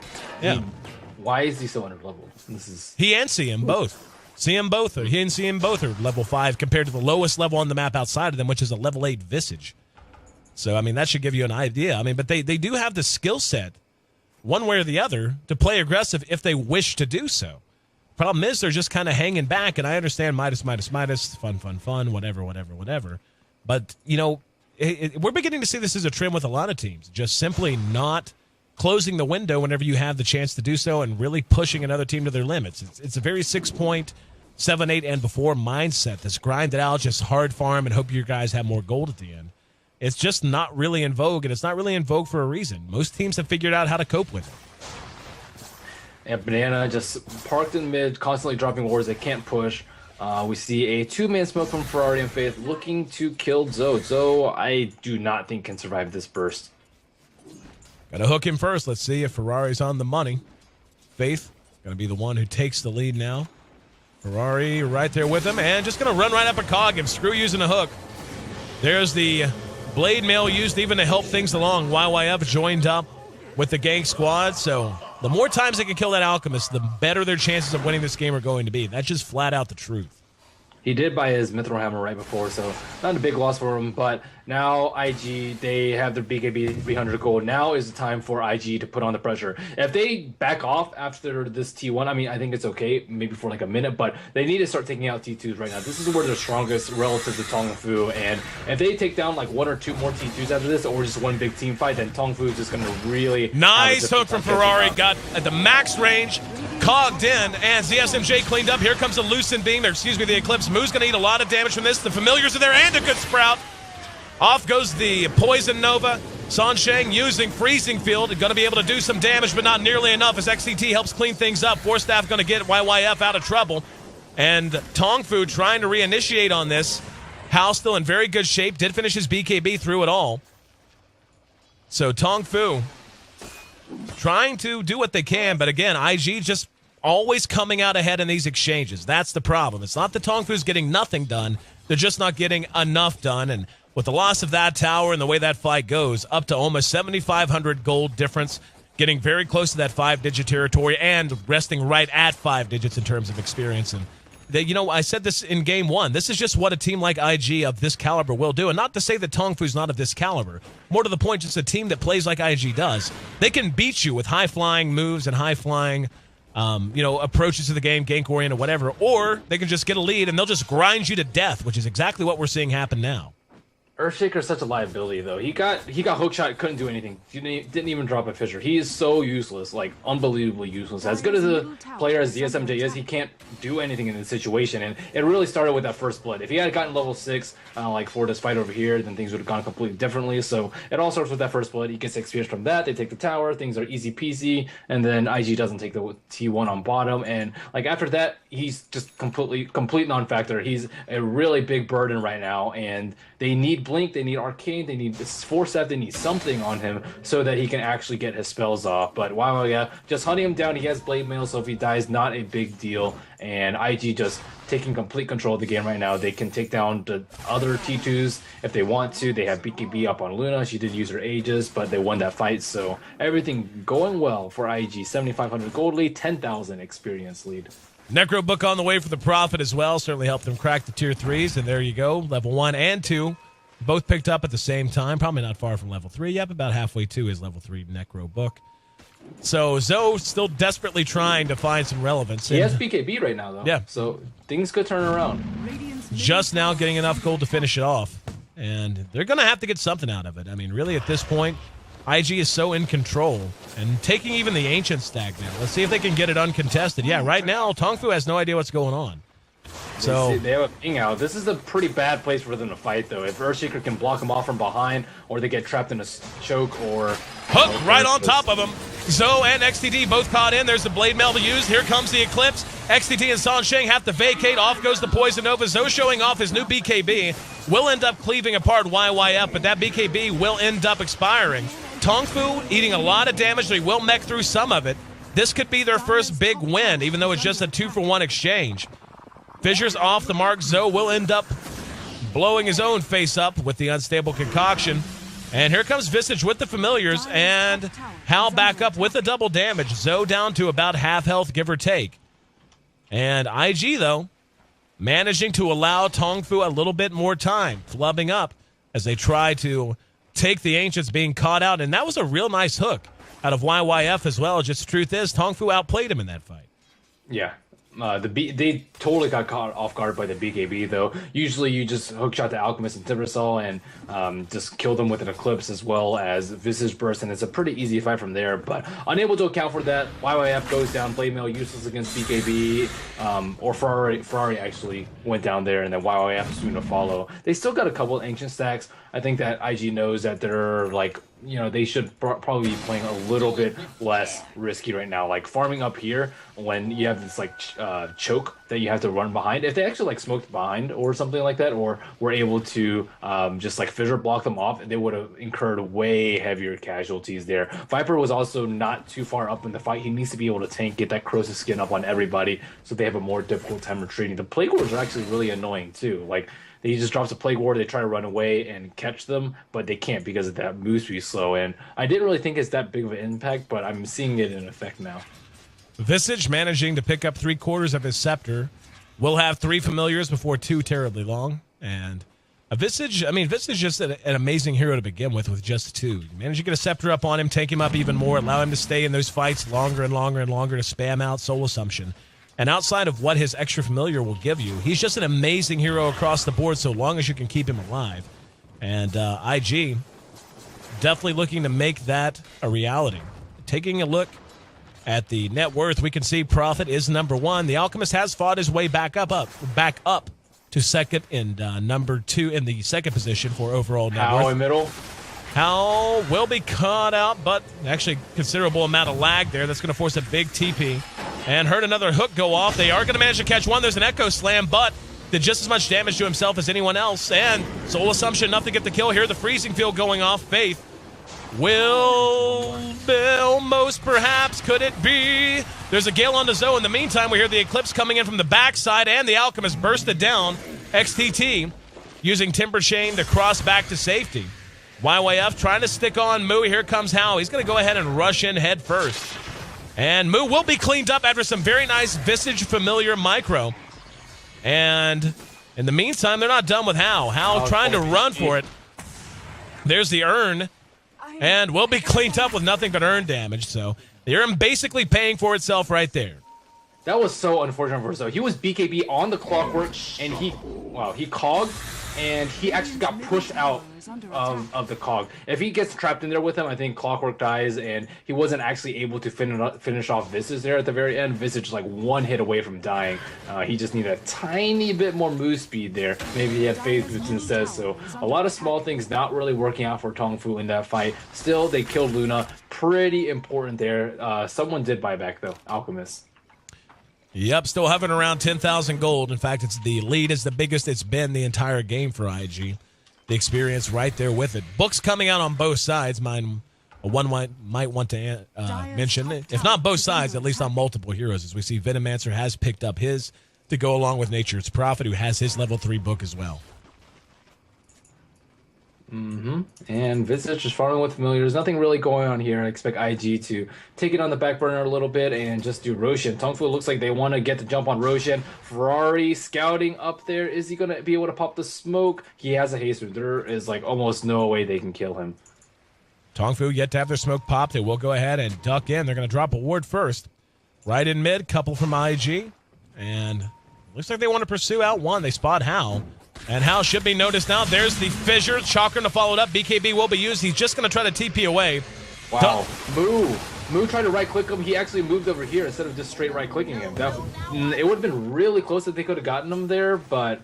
yeah. Why is he so under level? He and CM both. He and CM both are level 5 compared to the lowest level on the map outside of them, which is a level 8 Visage. So, I mean, that should give you an idea. I mean, but they do have the skill set, one way or the other, to play aggressive if they wish to do so. Problem is, they're just kind of hanging back, and I understand Midas, fun, whatever. But, we're beginning to see this as a trend with a lot of teams, just simply not closing the window whenever you have the chance to do so and really pushing another team to their limits. It's a very 6-point, 7, 8, and before mindset that's grinded out, just hard farm and hope your guys have more gold at the end. It's just not really in vogue, and it's not really in vogue for a reason. Most teams have figured out how to cope with it. And Banana just parked in mid, constantly dropping wards. They can't push. We see a two-man smoke from Ferrari and Faith looking to kill Zoe. Zoe, I do not think can survive this burst. Gotta hook him first. Let's see if Ferrari's on the money. Faith gonna be the one who takes the lead now. Ferrari right there with him, and just gonna run right up a cog and screw using a hook. There's the blade mail used even to help things along. YYF joined up with the gank squad, so the more times they can kill that Alchemist, the better their chances of winning this game are going to be. That's just flat out the truth. He did buy his Mithril Hammer right before, so not a big loss for him. But now IG, they have their BKB 300 gold. Now is the time for IG to put on the pressure. If they back off after this T1, I mean, I think it's okay, maybe for like a minute, but they need to start taking out T2s right now. This is where they're strongest relative to TongFu, and if they take down like one or two more T2s after this, or just one big team fight, then TongFu is just going to really... Nice hook from Ferrari, got at the max range, cogged in, and ZSMJ cleaned up. Here comes the Lucent Beam, or excuse me, the Eclipse. Moo's going to eat a lot of damage from this. The Familiars are there, and a good Sprout. Off goes the Poison Nova. Sansheng using Freezing Field. Going to be able to do some damage, but not nearly enough as XCT helps clean things up. Force Staff going to get YYF out of trouble. And TongFu trying to reinitiate on this. Hal still in very good shape. Did finish his BKB through it all. So TongFu trying to do what they can, but again, IG just always coming out ahead in these exchanges. That's the problem. It's not that TongFu's getting nothing done. They're just not getting enough done. And with the loss of that tower and the way that fight goes, up to almost 7,500 gold difference, getting very close to that 5-digit territory and resting right at 5 digits in terms of experience. And you know, I said this in game one. This is just what a team like IG of this caliber will do. And not to say that TongFu's not of this caliber. More to the point, just a team that plays like IG does. They can beat you with high-flying moves and high-flying approaches to the game, gank-oriented, whatever. Or they can just get a lead and they'll just grind you to death, which is exactly what we're seeing happen now. Earthshaker is such a liability, though. He got hookshot, couldn't do anything. He didn't even drop a Fissure. He is so useless, like unbelievably useless. As good as a player as DSMJ is, he can't do anything in this situation. And it really started with that first blood. If he had gotten level 6, like for this fight over here, then things would have gone completely differently. So it all starts with that first blood. He gets experience from that. They take the tower. Things are easy peasy. And then IG doesn't take the T1 on bottom. And like after that, he's just complete non-factor. He's a really big burden right now. And they need Blink, they need Arcane, they need Force Staff, they need something on him so that he can actually get his spells off. But wow, yeah, just hunting him down. He has Blade Mail, so if he dies, not a big deal. And IG just taking complete control of the game right now. They can take down the other T2s if they want to. They have BKB up on Luna. She did use her Aegis, but they won that fight. So everything going well for IG. 7,500 gold lead, 10,000 experience lead. Necro Book on the way for the Prophet as well. Certainly helped them crack the tier 3s. And there you go. Level 1 and 2. Both picked up at the same time. Probably not far from level 3. Yep, about halfway to his level 3 Necro Book. So Zoe still desperately trying to find some relevance. He has BKB right now, though. Yeah. So things could turn around. Just now getting enough gold to finish it off. And they're going to have to get something out of it. I mean, really, at this point, IG is so in control and taking even the Ancient stack now. Let's see if they can get it uncontested. Yeah, right now, TongFu has no idea what's going on. So they have a ping out. This is a pretty bad place for them to fight, though. If Earthshaker can block them off from behind, or they get trapped in a choke, or hook right on top of them. Zoe and XTD both caught in. There's the Blade Mail to use. Here comes the Eclipse. XTD and Sansheng have to vacate. Off goes the Poison Nova. Zoe showing off his new BKB. Will end up cleaving apart YYF, but that BKB will end up expiring. TongFu eating a lot of damage. They will mech through some of it. This could be their first big win, even though it's just a 2-for-1 exchange. Fissure's off the mark. Zoe will end up blowing his own face up with the unstable concoction. And here comes Visage with the Familiars, and Hal back up with the double damage. Zoe down to about half health, give or take. And IG, though, managing to allow TongFu a little bit more time, flubbing up as they try to take the Ancients being caught out. And that was a real nice hook out of YYF as well. Just the truth is, TongFu outplayed him in that fight. Yeah. They totally got caught off guard by the BKB, though. Usually you just hookshot the Alchemist and Timbersol and just kill them with an Eclipse as well as Visage Burst, and it's a pretty easy fight from there. But unable to account for that, YYF goes down, Blade Mail useless against BKB, or Ferrari actually went down there, and then YYF soon to follow. They still got a couple of Ancient stacks. I think that IG knows that they're like, they should probably be playing a little bit less risky right now. Like farming up here when you have this like choke that you have to run behind. If they actually like smoked behind or something like that, or were able to just like fissure block them off, they would have incurred way heavier casualties there. Viper was also not too far up in the fight. He needs to be able to tank, get that Croesus skin up on everybody, so they have a more difficult time retreating. The Plague Wars are actually really annoying too. Like he just drops a Plague Ward, they try to run away and catch them, but they can't because of that move speed slow. And I didn't really think it's that big of an impact, but I'm seeing it in effect now. Visage managing to pick up 3/4 of his scepter. We'll have 3 familiars before 2 terribly long. And a Visage, Visage is just an amazing hero to begin with just 2. You manage to get a scepter up on him, take him up even more, allow him to stay in those fights longer and longer and longer to spam out Soul Assumption. And outside of what his extra familiar will give you, he's just an amazing hero across the board so long as you can keep him alive. And IG definitely looking to make that a reality. Taking a look at the net worth, we can see Prophet is number 1. The Alchemist has fought his way back up to second, and number 2 in the second position for overall net worth. In middle. Hal will be caught out, but actually considerable amount of lag there. That's going to force a big TP. And heard another hook go off. They are going to manage to catch one. There's an Echo Slam, but did just as much damage to himself as anyone else. And Soul Assumption enough to get the kill here. The freezing field going off. Faith will almost perhaps. Could it be? There's a Gale on the Zoe. In the meantime, we hear the Eclipse coming in from the backside, and the Alchemist bursted down. XTT using Timber Chain to cross back to safety. YYF trying to stick on Moo. Here comes Hao. He's going to go ahead and rush in head first. And Moo will be cleaned up after some very nice Visage familiar micro. And in the meantime, they're not done with Hao. Hao trying to run for it. There's the Urn. And will be cleaned up with nothing but Urn damage. So the Urn basically paying for itself right there. That was so unfortunate for Zoe. He was BKB on the Clockwork, and he cogged, and he actually got pushed out of the cog. If he gets trapped in there with him, I think Clockwork dies, and he wasn't actually able to finish off Visage there at the very end. Visage like 1 hit away from dying. He just needed a tiny bit more move speed there. Maybe he had phase boots instead. So a lot of small things not really working out for TongFu in that fight. Still, they killed Luna. Pretty important there. Someone did buy back though, Alchemist. Yep, still hovering around 10,000 gold. In fact, it's the lead is the biggest it's been the entire game for IG. The experience right there with it. Books coming out on both sides. One might want to mention, if not both sides, at least on multiple heroes. As we see, Venomancer has picked up his to go along with Nature's Prophet, who has his level 3 book as well. And Visage is farming with familiars. Nothing really going on here. I expect IG to take it on the back burner a little bit and just do Roshan. TongFu looks like they want to get the jump on Roshan. Ferrari scouting up there. Is he going to be able to pop the smoke? He has a haste. There is like almost no way they can kill him. TongFu yet to have their smoke pop. They will go ahead and duck in. They're going to drop a ward first. Right in mid, couple from IG. And looks like they want to pursue out one. They spot Hal. And Hal should be noticed now. There's the fissure. Chakra to follow it up. BKB will be used. He's just going to try to TP away. Wow. Moo tried to right-click him. He actually moved over here instead of just straight right-clicking him. It would have been really close if they could have gotten him there, but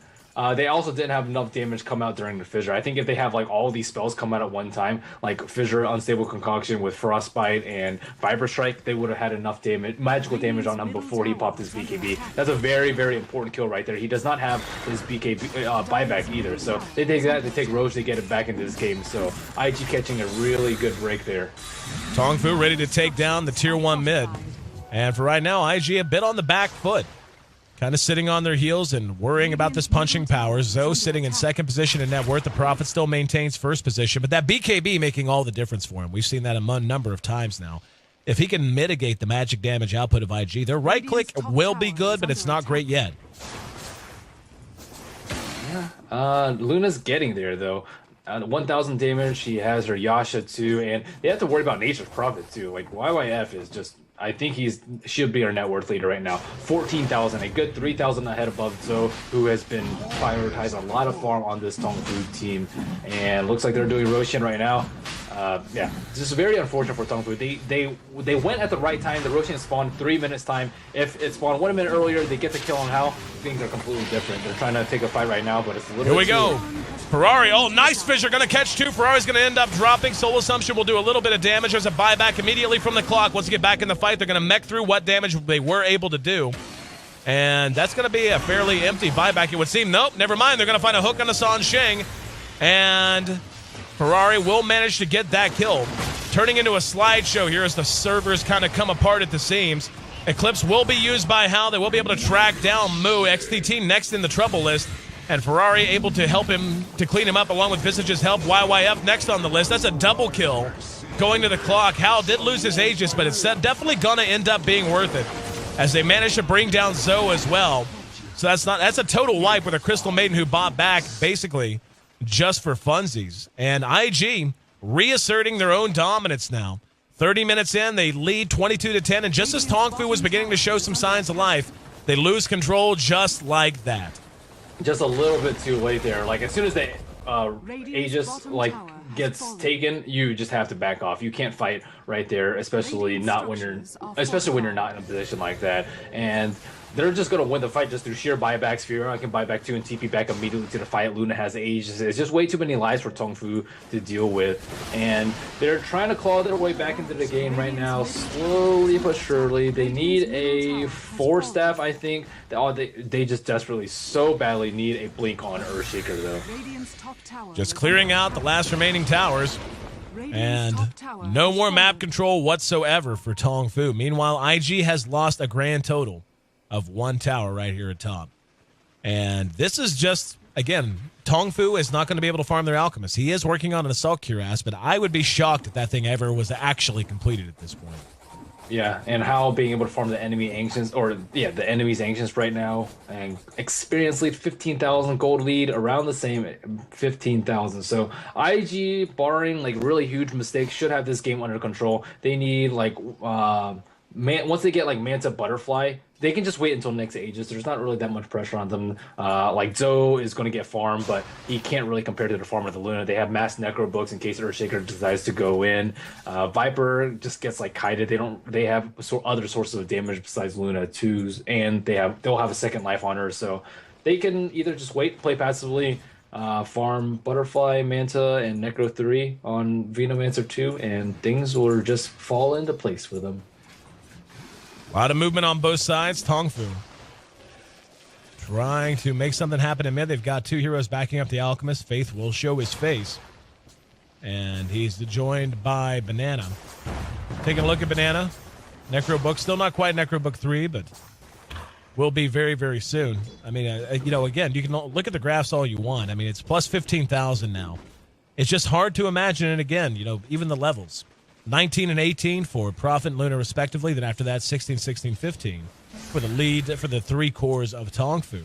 they also didn't have enough damage come out during the fissure. I think if they have like all these spells come out at one time, like fissure, unstable concoction with frostbite and viper strike, they would have had enough damage, magical damage on him before he popped his BKB. That's a very, very important kill right there. He does not have his BKB buyback either. So they take that, they take Roche, they get it back into this game. So IG catching a really good break there. TongFu ready to take down the tier 1 mid. And for right now, IG a bit on the back foot. Kind of sitting on their heels and worrying about this punching power. Zoe sitting in second position in net worth. The Prophet still maintains first position, but that BKB making all the difference for him. We've seen that a number of times now. If he can mitigate the magic damage output of IG, their right click will be good, but it's not great yet. Yeah, Luna's getting there though. 1,000 damage. She has her Yasha too, and they have to worry about Nature's Prophet too. Like YYF is just. I think should be our net worth leader right now. 14,000, a good 3,000 ahead above Zoe, who has been prioritizing a lot of farm on this TongFu team. And looks like they're doing Roshan right now. yeah, just very unfortunate for TongFu. They went at the right time. The Roshan spawned 3 minutes time. If it spawned 1 minute earlier, they get the kill on Hal. Things are completely different. They're trying to take a fight right now, but it's a little. Here we go. Ferrari, oh, nice Fisher, going to catch two. Ferrari's going to end up dropping. Soul Assumption will do a little bit of damage. There's a buyback immediately from the clock. Once they get back in the fight, they're going to mech through what damage they were able to do. And that's going to be a fairly empty buyback, it would seem. Nope, never mind. They're going to find a hook on the San Sheng. And Ferrari will manage to get that kill. Turning into a slideshow here as the servers kind of come apart at the seams. Eclipse will be used by Hal. They will be able to track down Moo. XTT next in the trouble list. And Ferrari able to help him, to clean him up along with Visage's help. YYF next on the list. That's a double kill going to the clock. Hal did lose his Aegis, but it's definitely going to end up being worth it as they manage to bring down Zoe as well. So that's a total wipe with a Crystal Maiden who bought back basically just for funsies. And IG reasserting their own dominance now. 30 minutes in, they lead 22-10, and just as TongFu was beginning to show some signs of life, they lose control just like that. Just a little bit too late there. Like, as soon as the Aegis gets taken, you just have to back off. You can't fight right there, especially when you're not in a position like that. And they're just going to win the fight just through sheer buybacks. Fiora can buy back 2 and TP back immediately to the fight. Luna has Aegis. It's just way too many lives for TongFu to deal with. And they're trying to claw their way back into the game right now, slowly but surely. They need a 4-staff, I think. They just desperately, so badly need a blink on Earthshaker, though. Just clearing out the last remaining towers. And no more map control whatsoever for TongFu. Meanwhile, IG has lost a grand total of 1 tower right here at top. And this is just, again, TongFu is not going to be able to farm their Alchemist. He is working on an Assault Cuirass, but I would be shocked if that thing ever was actually completed at this point. Yeah, and how being able to farm the enemy Ancients, the enemy's Ancients right now, and experience lead 15,000, gold lead around the same 15,000. So IG, barring like really huge mistakes, should have this game under control. They need once they get like Manta Butterfly, they can just wait until next Aegis. There's not really that much pressure on them. Like Zoe is going to get farmed, but he can't really compare to the farm of the Luna. They have mass Necro books in case Earthshaker decides to go in. Viper just gets like kited. They have other sources of damage besides Luna too, and they'll have a second life on her, so they can either just wait, play passively, farm Butterfly, Manta, and Necro 3 on Venomancer 2, and things will just fall into place for them. A lot of movement on both sides. TongFu trying to make something happen in mid. They've got 2 heroes backing up the Alchemist. Faith will show his face. And he's joined by Banana. Taking a look at Banana. Necro Book, still not quite Necro Book 3, but will be very, very soon. I mean, again, you can look at the graphs all you want. I mean, it's plus 15,000 now. It's just hard to imagine it again, even the levels. 19 and 18 for Prophet and Luna respectively. Then after that, 16, 16, 15 for the lead for the 3 cores of TongFu.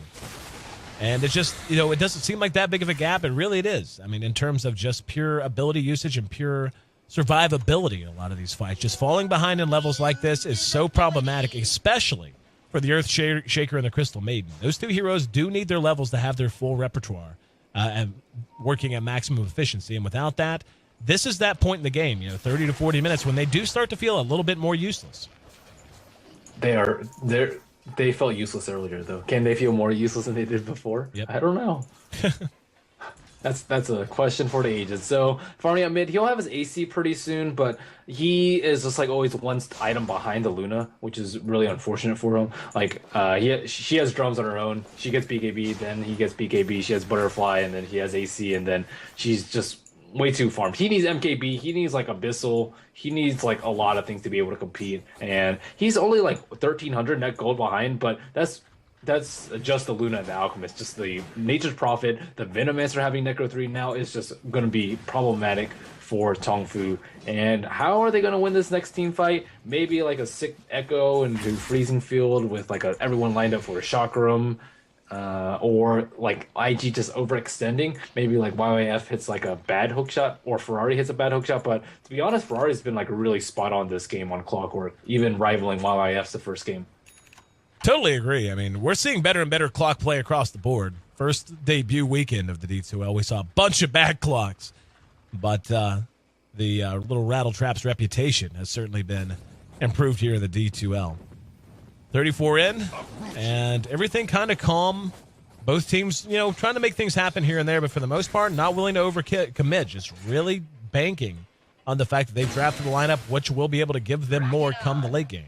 And it's just, it doesn't seem like that big of a gap. And really it is. I mean, in terms of just pure ability usage and pure survivability in a lot of these fights. Just falling behind in levels like this is so problematic, especially for the Earthshaker and the Crystal Maiden. Those 2 heroes do need their levels to have their full repertoire and working at maximum efficiency. And without that, this is that point in the game, 30 to 40 minutes when they do start to feel a little bit more useless. They felt useless earlier, though. Can they feel more useless than they did before? Yep. I don't know. That's a question for the ages. So farming up mid, he'll have his AC pretty soon, but he is just like always 1 item behind the Luna, which is really unfortunate for him. Like she has drums on her own. She gets BKB, then he gets BKB. She has Butterfly, and then he has AC, and then she's just way too farmed. He needs MKB. He needs like Abyssal. He needs like a lot of things to be able to compete. And he's only like 1,300 net gold behind, but that's just the Luna and the Alchemist. Just the Nature's Prophet, the Venomancer having Necro 3 now is just going to be problematic for TongFu. And how are they going to win this next team fight? Maybe like a sick Echo into Freezing Field with like everyone lined up for a Chakram. Or like IG just overextending. Maybe like YYF hits like a bad hook shot, or Ferrari hits a bad hook shot. But to be honest, Ferrari's been like really spot on this game on Clockwork, even rivaling YYF's the first game. Totally agree. I mean, we're seeing better and better clock play across the board. First debut weekend of the D2L, we saw a bunch of bad clocks. But the little Rattle Trap's reputation has certainly been improved here in the D2L. 34 in, and everything kind of calm. Both teams, trying to make things happen here and there, but for the most part, not willing to overcommit. Just really banking on the fact that they've drafted the lineup, which will be able to give them more come the late game.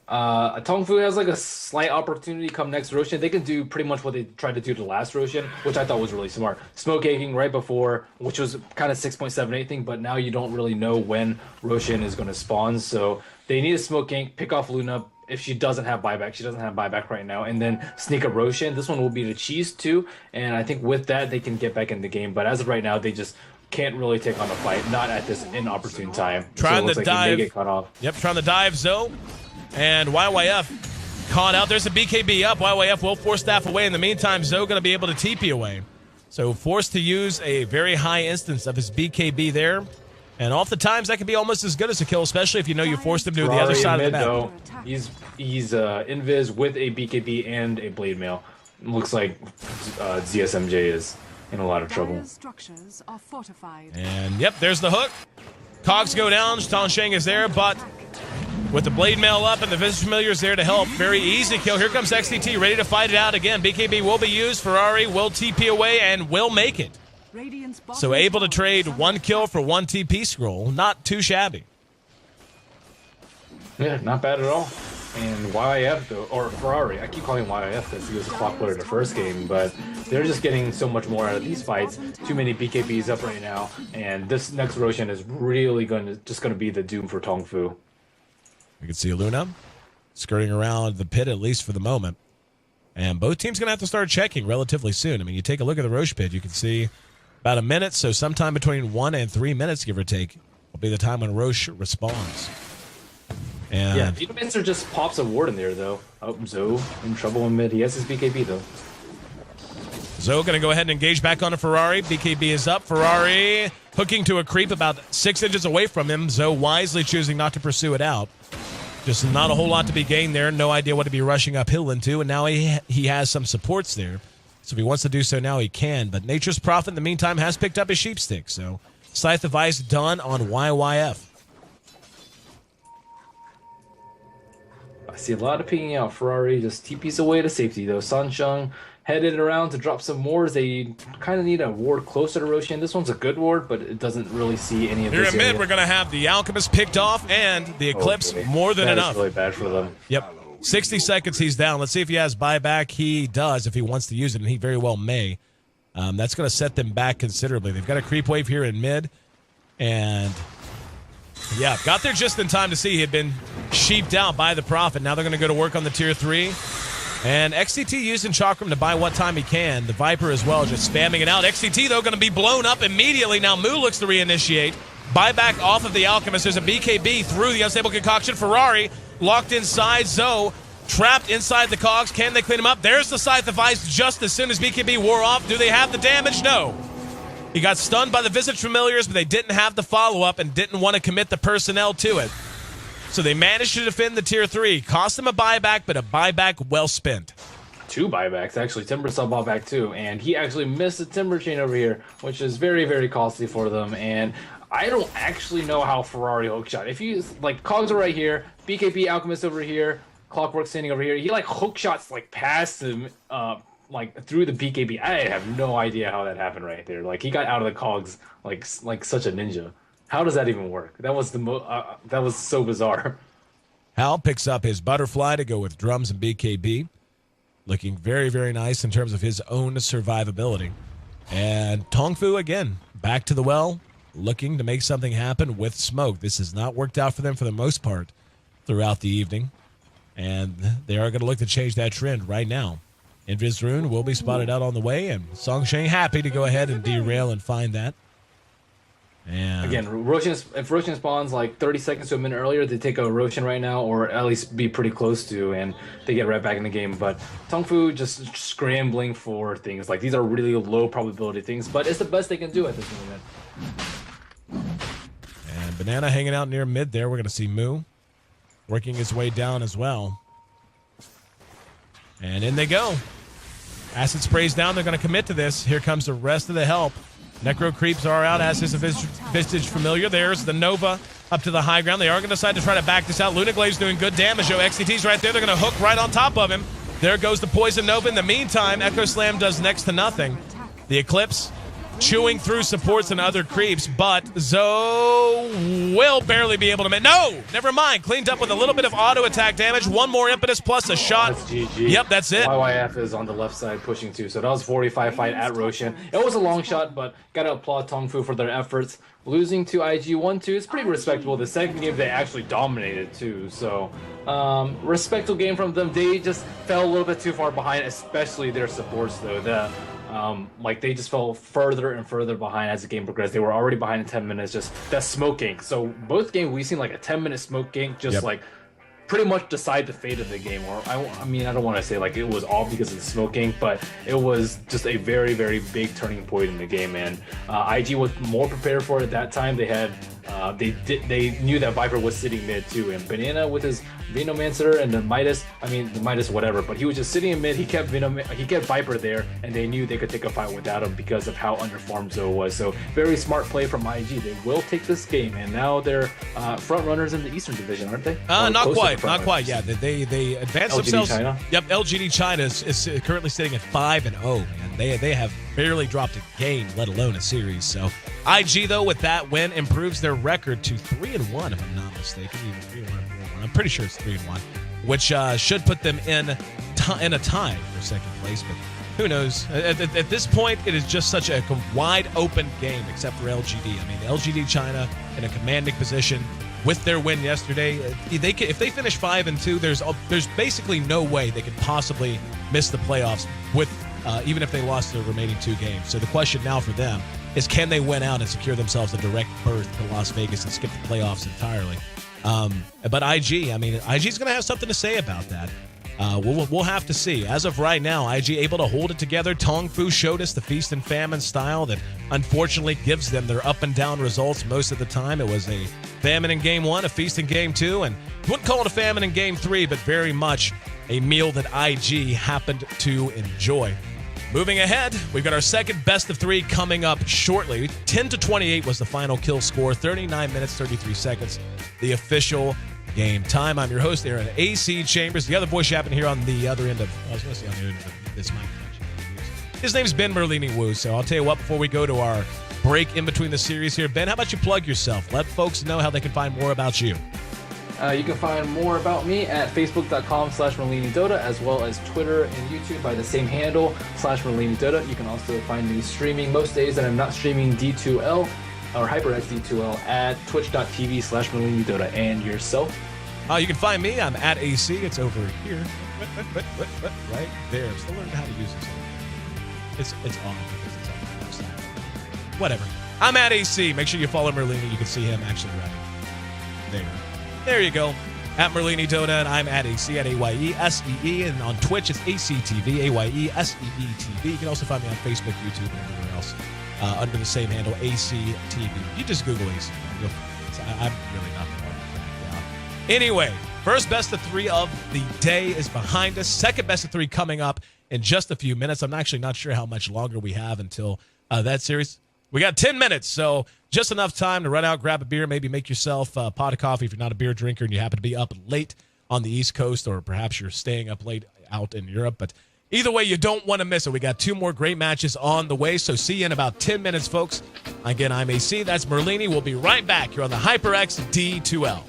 TongFu has like a slight opportunity come next Roshan. They can do pretty much what they tried to do to the last Roshan, which I thought was really smart. Smoke caking right before, which was kind of 6.78 thing, but now you don't really know when Roshan is going to spawn. So they need a smoke gank, pick off Luna. If she doesn't have buyback, she doesn't have buyback right now, and then sneak a Roshan. This one will be the cheese too, and I think with that they can get back in the game. But as of right now, they just can't really take on the fight, not at this inopportune time. Trying to dive. Get cut off. Yep, trying to dive, Zoe. And YYF caught out. There's a BKB up. YYF will force staff away. In the meantime, Zoe going to be able to TP away. So forced to use a very high instance of his BKB there. And oftentimes that can be almost as good as a kill, especially if you know you forced him to the other side of the map. Though, he's invis with a BKB and a blade mail. Looks like ZSMJ is in a lot of trouble. And yep, there's the hook. Cogs go down. Tongsheng is there, but with the blade mail up and the Visage Familiar is there to help. Very easy kill. Here comes XTT ready to fight it out again. BKB will be used. Ferrari will TP away and will make it. So able to trade one kill for one TP scroll. Not too shabby. Yeah, not bad at all. And YIF, though, or Ferrari, I keep calling YIF because he was a clock player in the first game, but they're just getting so much more out of these fights. Too many BKBs up right now, and this next Roshan is really going to be the doom for TongFu. We can see Luna skirting around the pit, at least for the moment. And both teams going to have to start checking relatively soon. I mean, you take a look at the Roche pit, you can see about a minute, so sometime between 1 and 3 minutes, give or take, will be the time when Roche responds. And yeah, Vitaminster just pops a ward in there, though. Oh, Zoe in trouble in mid. He has his BKB, though. Zoe going to go ahead and engage back on a Ferrari. BKB is up. Ferrari hooking to a creep about 6 inches away from him. Zoe wisely choosing not to pursue it out. Just not a whole lot to be gained there. No idea what to be rushing uphill into, and now he has some supports there. So if he wants to do so now, he can. But Nature's Prophet, in the meantime, has picked up his sheepstick. So Scythe of Ice done on YYF. I see a lot of picking out. Ferrari just TP's away to safety, though. Sansheng headed around to drop some wards. They kind of need a ward closer to Roshan. This one's a good ward, but it doesn't really see any of this. Here in mid, we're going to have the Alchemist picked off and the Eclipse more than enough. That's really bad for them. Yep. 60 seconds, he's down. Let's see if he has buyback. He does if he wants to use it, and he very well may. That's going to set them back considerably. They've got a creep wave here in mid, and yeah, got there just in time to see he had been sheeped out by the Prophet. Now they're going to go to work on the tier 3. And XCT using Chakram to buy what time he can. The Viper as well, just spamming it out. XCT, though, going to be blown up immediately. Now Moo looks to reinitiate. Buyback off of the Alchemist. There's a BKB through the Unstable Concoction. Ferrari locked inside. Zoe trapped inside the cogs. Can they clean him up? There's the Scythe of Ice just as soon as BKB wore off. Do they have the damage? No. He got stunned by the Visage Familiars, but they didn't have the follow-up and didn't want to commit the personnel to it. So they managed to defend the tier 3. Cost them a buyback, but a buyback well spent. 2 buybacks, actually. Timber sub bought back too, and he actually missed a Timber chain over here, which is very, very costly for them. And I don't actually know how Ferrari hookshot. If you like, cogs are right here, BKB Alchemist over here, Clockwork standing over here. He like hookshots like past him, like through the BKB. I have no idea how that happened right there. Like he got out of the cogs like such a ninja. How does that even work? That was that was so bizarre. Hal picks up his butterfly to go with drums and BKB. Looking very, very nice in terms of his own survivability. And TongFu, again, back to the well, looking to make something happen with smoke. This has not worked out for them for the most part throughout the evening. And they are going to look to change that trend right now. Invis Rune will be spotted out on the way, and Songsheng happy to go ahead and derail and find that. And again, if Roshan spawns like 30 seconds to a minute earlier, they take a Roshan right now, or at least be pretty close to, and they get right back in the game. But TongFu just scrambling for things. Like, these are really low probability things, but it's the best they can do at this moment. And Banana hanging out near mid there. We're going to see Moo working his way down as well. And in they go. Acid sprays down. They're going to commit to this. Here comes the rest of the help. Necro creeps are out, as is a Vistage familiar. There's the Nova up to the high ground. They are going to decide to try to back this out. Lunaglade's doing good damage, though. XCT's right there. They're going to hook right on top of him. There goes the Poison Nova. In the meantime, Echo Slam does next to nothing. The Eclipse chewing through supports and other creeps, but Zoe will barely be able to make. No, never mind. Cleaned up with a little bit of auto attack damage. One more impetus plus a shot. That's GG. Yep, that's it. YYF is on the left side pushing too. So that was 45 fight at Roshan. It was a long shot, but gotta applaud TongFu for their efforts. Losing to IG 1-2 is pretty respectable. The second game they actually dominated too. So respectable game from them. They just fell a little bit too far behind, especially their supports though. Like they just fell further and further behind as the game progressed. They were already behind in 10 minutes. Just that smoking. So both games we seen like a 10-minute smoking, just like pretty much decide the fate of the game. Or I mean, I don't want to say like it was all because of the smoking, but it was just a very, very big turning point in the game. And IG was more prepared for it at that time. They had they knew that Viper was sitting mid too, and Banana with his Venomancer and the Midas whatever, but he was just sitting in mid. He kept Viper there, and they knew they could take a fight without him because of how underformed Zoe was. So very smart play from IG. They will take this game, and now they're front runners in the Eastern Division, aren't they? Not quite. Yeah, they advanced LGD themselves. China? Yep, LGD China is currently sitting at 5-0, man. They have barely dropped a game, let alone a series. So IG though, with that win, improves their record to 3-1, if I'm not mistaken. Even 3-1, 4-1. I'm pretty sure it's 3-1, which should put them in a tie for second place. But who knows? At this point, it is just such a wide open game, except for LGD. I mean, the LGD China in a commanding position with their win yesterday. If they finish 5-2, there's basically no way they could possibly miss the playoffs with even if they lost their remaining 2 games. So the question now for them is, can they win out and secure themselves a direct berth to Las Vegas and skip the playoffs entirely? But IG, I mean, IG's going to have something to say about that. We'll have to see. As of right now, IG able to hold it together. TongFu showed us the feast and famine style that unfortunately gives them their up and down results most of the time. It was a famine in game 1, a feast in game 2, and wouldn't call it a famine in game 3, but very much a meal that IG happened to enjoy. Moving ahead, we've got our second best of 3 coming up shortly. 10-28 was the final kill score. 39 minutes, 33 seconds. The official game time. I'm your host, Aaron AC Chambers. The other voice you happen to hear on the other end of, I was going to say on the other end of this mic. His name's Ben Merlini Wu. So I'll tell you what, before we go to our break in between the series here, Ben, how about you plug yourself? Let folks know how they can find more about you. You can find more about me at facebook.com/MerliniDota, as well as Twitter and YouTube by the same handle /MerliniDota. You can also find me streaming most days that I'm not streaming D2L or HyperX D2L at twitch.tv/MerliniDota. And yourself? You can find me. I'm at AC. It's over here. Right there. I'm still learning how to use this. It's on because it's on the website. Whatever. I'm at AC. Make sure you follow Merlini. You can see him actually right there you go. At Merlini Dota, and I'm at AC at AYESEE, and on Twitch it's ACTV, AYESEETV. You can also find me on Facebook, YouTube, and everywhere else under the same handle, ACTV. You just Google AC. I'm really not the one to back down. Anyway, first best of 3 of the day is behind us. Second best of 3 coming up in just a few minutes. I'm actually not sure how much longer we have until that series. We got 10 minutes, so just enough time to run out, grab a beer, maybe make yourself a pot of coffee if you're not a beer drinker and you happen to be up late on the East Coast, or perhaps you're staying up late out in Europe. But either way, you don't want to miss it. We got 2 more great matches on the way, so see you in about 10 minutes, folks. Again, I'm AC. That's Merlini. We'll be right back here on the HyperX D2L.